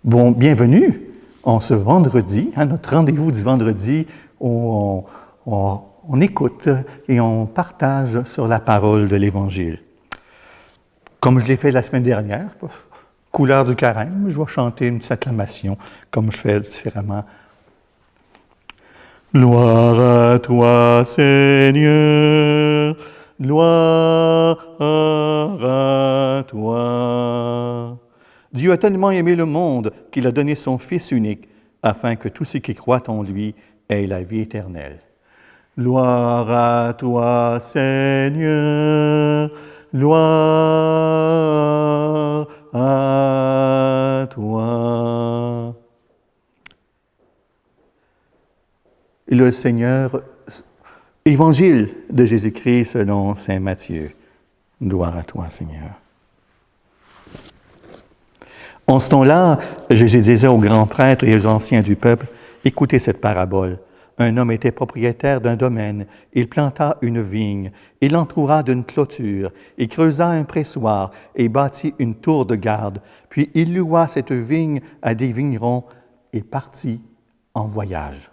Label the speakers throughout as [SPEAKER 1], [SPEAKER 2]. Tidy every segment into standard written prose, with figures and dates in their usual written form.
[SPEAKER 1] Bon, bienvenue en ce vendredi, notre rendez-vous du vendredi où on écoute et on partage sur la parole de l'Évangile. Comme je l'ai fait la semaine dernière, couleur du carême, je vais chanter une petite acclamation comme je fais différemment. Gloire à toi, Seigneur, gloire à toi. Dieu a tellement aimé le monde qu'il a donné son Fils unique, afin que tous ceux qui croient en lui aient la vie éternelle. Gloire à toi, Seigneur, gloire à toi. Le Seigneur, Évangile de Jésus-Christ selon saint Matthieu. Gloire à toi, Seigneur. En ce temps-là, Jésus disait aux grands prêtres et aux anciens du peuple, « Écoutez cette parabole. Un homme était propriétaire d'un domaine. Il planta une vigne. Il l'entoura d'une clôture. Il creusa un pressoir et bâtit une tour de garde. Puis il loua cette vigne à des vignerons et partit en voyage.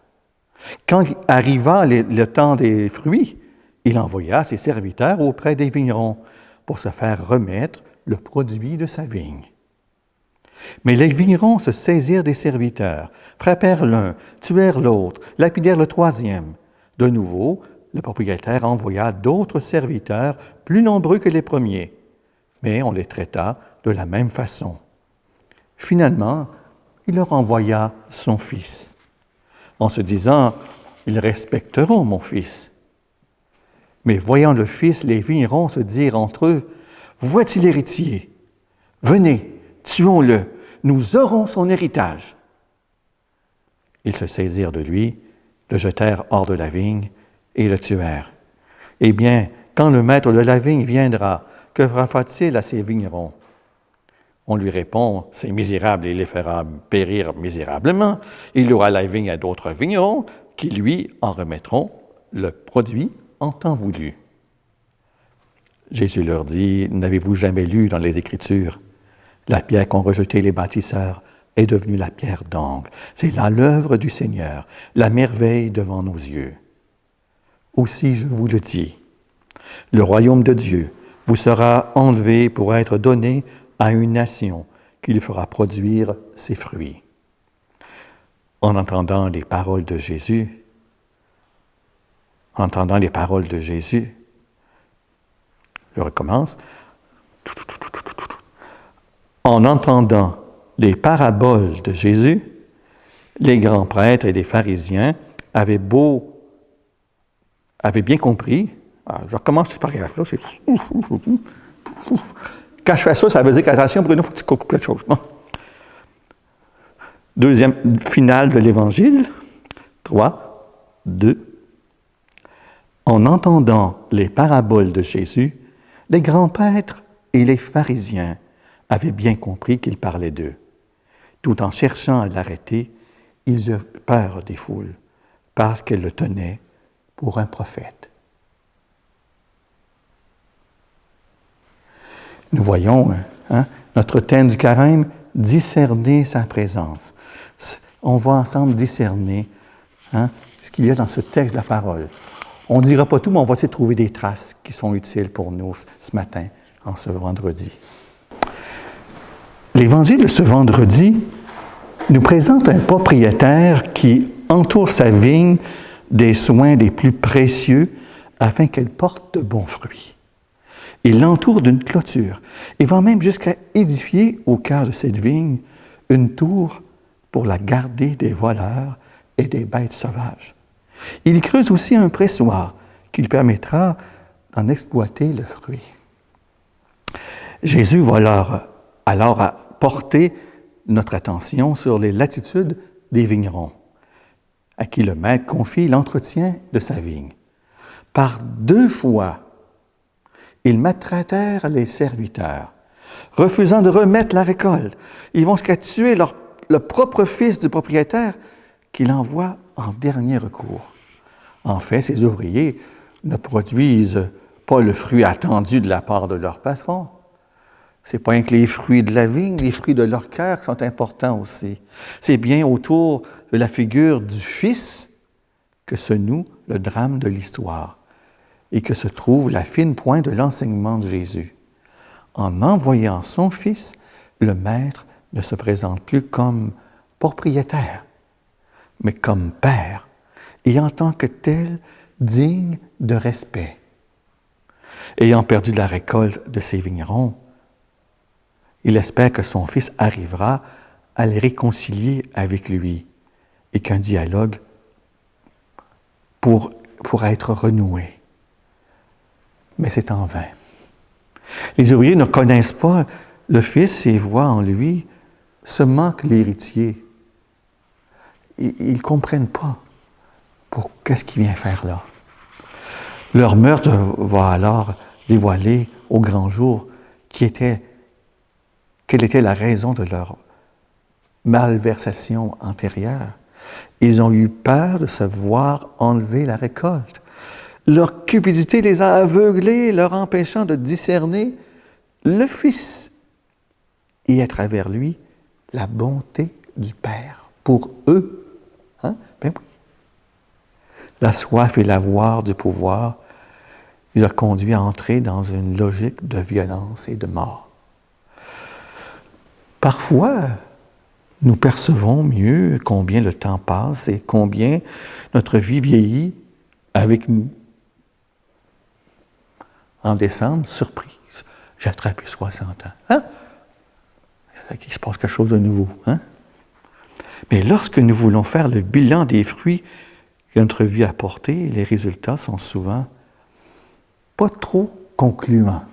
[SPEAKER 1] Quand arriva le temps des fruits, il envoya ses serviteurs auprès des vignerons pour se faire remettre le produit de sa vigne. Mais les vignerons se saisirent des serviteurs, frappèrent l'un, tuèrent l'autre, lapidèrent le troisième. De nouveau, le propriétaire envoya d'autres serviteurs plus nombreux que les premiers, mais on les traita de la même façon. Finalement, il leur envoya son fils, en se disant « Ils respecteront mon fils ». Mais voyant le fils, les vignerons se dirent entre eux « Voici l'héritier, venez, tuons-le, nous aurons son héritage. » Ils se saisirent de lui, le jetèrent hors de la vigne et le tuèrent. Eh bien, quand le maître de la vigne viendra, que fera-t-il à ces vignerons? On lui répond, ces misérables, il les fera périr misérablement. Il aura la vigne à d'autres vignerons qui, lui, en remettront le produit en temps voulu. Jésus leur dit, n'avez-vous jamais lu dans les Écritures? La pierre qu'ont rejetée les bâtisseurs est devenue la pierre d'angle. C'est là l'œuvre du Seigneur, la merveille devant nos yeux. Aussi, je vous le dis, le royaume de Dieu vous sera enlevé pour être donné à une nation qui lui fera produire ses fruits. En entendant les paroles de Jésus, je recommence. En entendant les paraboles de Jésus, les grands prêtres et les pharisiens avaient bien compris. Je recommence ce paragraphe-là. Quand je fais ça, ça veut dire qu'attention, Bruno, il faut que tu coupes quelque chose. Bon. Deuxième finale de l'Évangile. 3, 2. En entendant les paraboles de Jésus, les grands prêtres et les pharisiens avaient bien compris qu'il parlait d'eux. Tout en cherchant à l'arrêter, ils eurent peur des foules, parce qu'elles le tenaient pour un prophète. Nous voyons notre thème du carême, discerner sa présence. On va ensemble discerner ce qu'il y a dans ce texte de la parole. On ne dira pas tout, mais on va essayer de trouver des traces qui sont utiles pour nous ce matin, en ce vendredi. L'Évangile de ce vendredi nous présente un propriétaire qui entoure sa vigne des soins des plus précieux afin qu'elle porte de bons fruits. Il l'entoure d'une clôture et va même jusqu'à édifier au cœur de cette vigne une tour pour la garder des voleurs et des bêtes sauvages. Il creuse aussi un pressoir qui lui permettra d'en exploiter le fruit. Jésus va alors porter notre attention sur les latitudes des vignerons, à qui le maître confie l'entretien de sa vigne. Par 2 fois, ils maltraitèrent les serviteurs, refusant de remettre la récolte. Ils vont jusqu'à tuer le propre fils du propriétaire qu'il envoie en dernier recours. En fait, ces ouvriers ne produisent pas le fruit attendu de la part de leur patron. C'est pas rien que les fruits de la vigne, les fruits de leur cœur qui sont importants aussi. C'est bien autour de la figure du Fils que se noue le drame de l'histoire et que se trouve la fine pointe de l'enseignement de Jésus. En envoyant son Fils, le Maître ne se présente plus comme propriétaire, mais comme Père, et en tant que tel, digne de respect. Ayant perdu la récolte de ses vignerons, il espère que son Fils arrivera à les réconcilier avec lui et qu'un dialogue pourra être renoué. Mais c'est en vain. Les ouvriers ne connaissent pas le Fils et voient en lui seulement que l'héritier. Ils ne comprennent pas qu'est-ce qu'il vient faire là. Leur meurtre va alors dévoiler au grand jour quelle était la raison de leur malversation antérieure. Ils ont eu peur de se voir enlever la récolte. Leur cupidité les a aveuglés, leur empêchant de discerner le Fils et à travers lui la bonté du Père pour eux. Hein? Ben oui. La soif et l'avoir du pouvoir les a conduits à entrer dans une logique de violence et de mort. Parfois, nous percevons mieux combien le temps passe et combien notre vie vieillit avec nous. En décembre, surprise, j'ai attrapé 60 ans. Hein? Il se passe quelque chose de nouveau. Hein? Mais lorsque nous voulons faire le bilan des fruits que notre vie a portés, les résultats sont souvent pas trop concluants.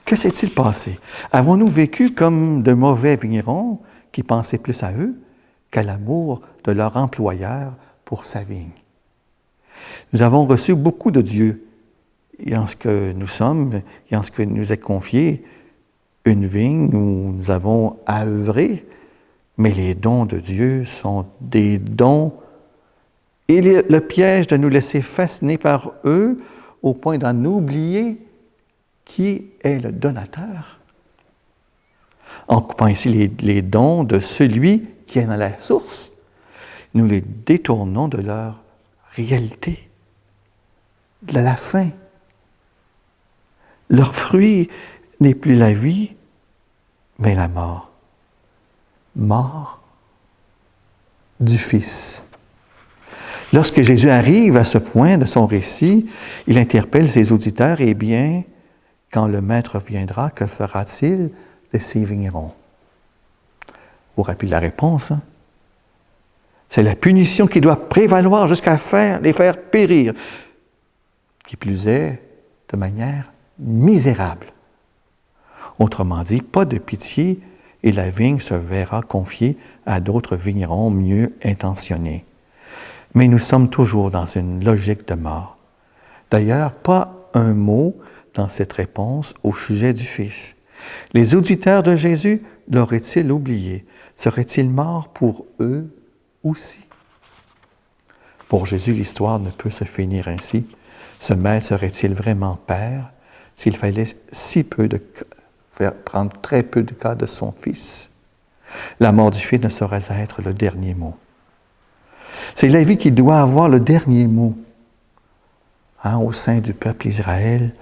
[SPEAKER 1] Que s'est-il passé? Avons-nous vécu comme de mauvais vignerons qui pensaient plus à eux qu'à l'amour de leur employeur pour sa vigne? Nous avons reçu beaucoup de Dieu et en ce que nous sommes et en ce que nous est confié, une vigne où nous avons à œuvrer, mais les dons de Dieu sont des dons et le piège de nous laisser fasciner par eux au point d'en oublier qui est le donateur. En coupant ici les dons de celui qui est dans la source, nous les détournons de leur réalité, de la fin. Leur fruit n'est plus la vie, mais la mort. Mort du Fils. Lorsque Jésus arrive à ce point de son récit, il interpelle ses auditeurs, eh bien, quand le Maître viendra, que fera-t-il de ces vignerons? Vous vous rappelez la réponse, hein? C'est la punition qui doit prévaloir jusqu'à les faire périr. Qui plus est, de manière misérable. Autrement dit, pas de pitié et la vigne se verra confiée à d'autres vignerons mieux intentionnés. Mais nous sommes toujours dans une logique de mort. D'ailleurs, pas un mot dans cette réponse au sujet du Fils. Les auditeurs de Jésus l'auraient-ils oublié? Seraient-ils morts pour eux aussi? Pour Jésus, l'histoire ne peut se finir ainsi. Ce maître serait-il vraiment Père s'il fallait prendre très peu de cas de son Fils? La mort du Fils ne saurait être le dernier mot. C'est la vie qui doit avoir le dernier mot. Au sein du peuple Israël,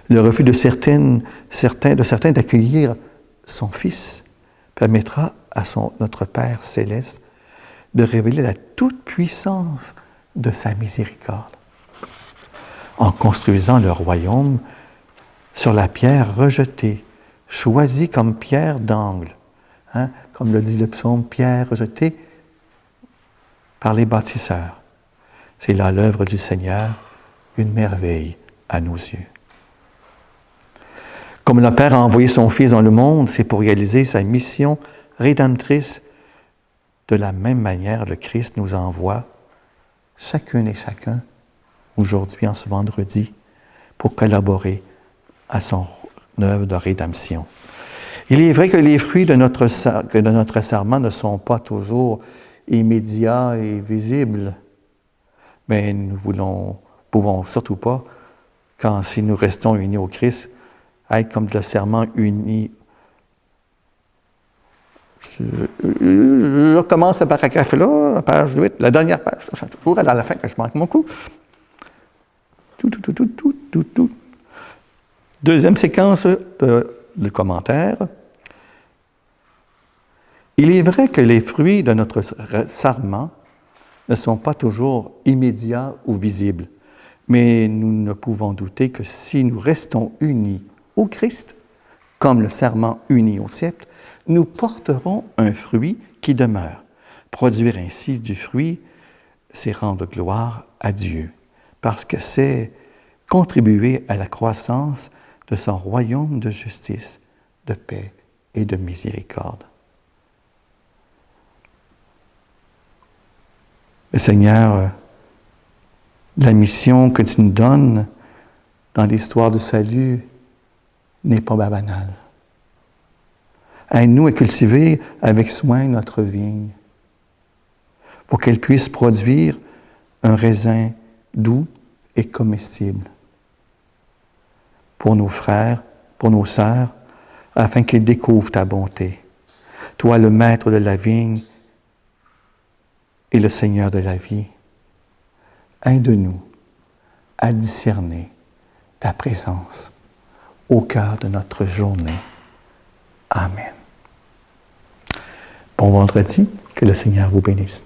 [SPEAKER 1] le refus de certains d'accueillir son Fils permettra à notre Père céleste de révéler la toute-puissance de sa miséricorde. En construisant le royaume sur la pierre rejetée, choisie comme pierre d'angle, comme le dit le psaume, pierre rejetée par les bâtisseurs. C'est là l'œuvre du Seigneur, une merveille à nos yeux. Comme le Père a envoyé son Fils dans le monde, c'est pour réaliser sa mission rédemptrice. De la même manière, le Christ nous envoie, chacune et chacun, aujourd'hui, en ce vendredi, pour collaborer à son œuvre de rédemption. Il est vrai que les fruits de notre serment ne sont pas toujours immédiats et visibles, mais nous pouvons surtout pas, si nous restons unis au Christ, être comme le serment uni. Je recommence ce paragraphe-là, page 8, la dernière page, enfin, toujours à la fin quand je manque mon coup. Deuxième séquence de commentaire. Il est vrai que les fruits de notre serment ne sont pas toujours immédiats ou visibles, mais nous ne pouvons douter que si nous restons unis au Christ, comme le serment uni au sceptre, nous porterons un fruit qui demeure. Produire ainsi du fruit, c'est rendre gloire à Dieu, parce que c'est contribuer à la croissance de son royaume de justice, de paix et de miséricorde. Le Seigneur, la mission que tu nous donnes dans l'histoire du salut n'est pas banale. Aide-nous à cultiver avec soin notre vigne pour qu'elle puisse produire un raisin doux et comestible pour nos frères, pour nos sœurs, afin qu'ils découvrent ta bonté. Toi, le maître de la vigne et le Seigneur de la vie, aide-nous à discerner ta présence au cœur de notre journée. Amen. Bon vendredi, que le Seigneur vous bénisse.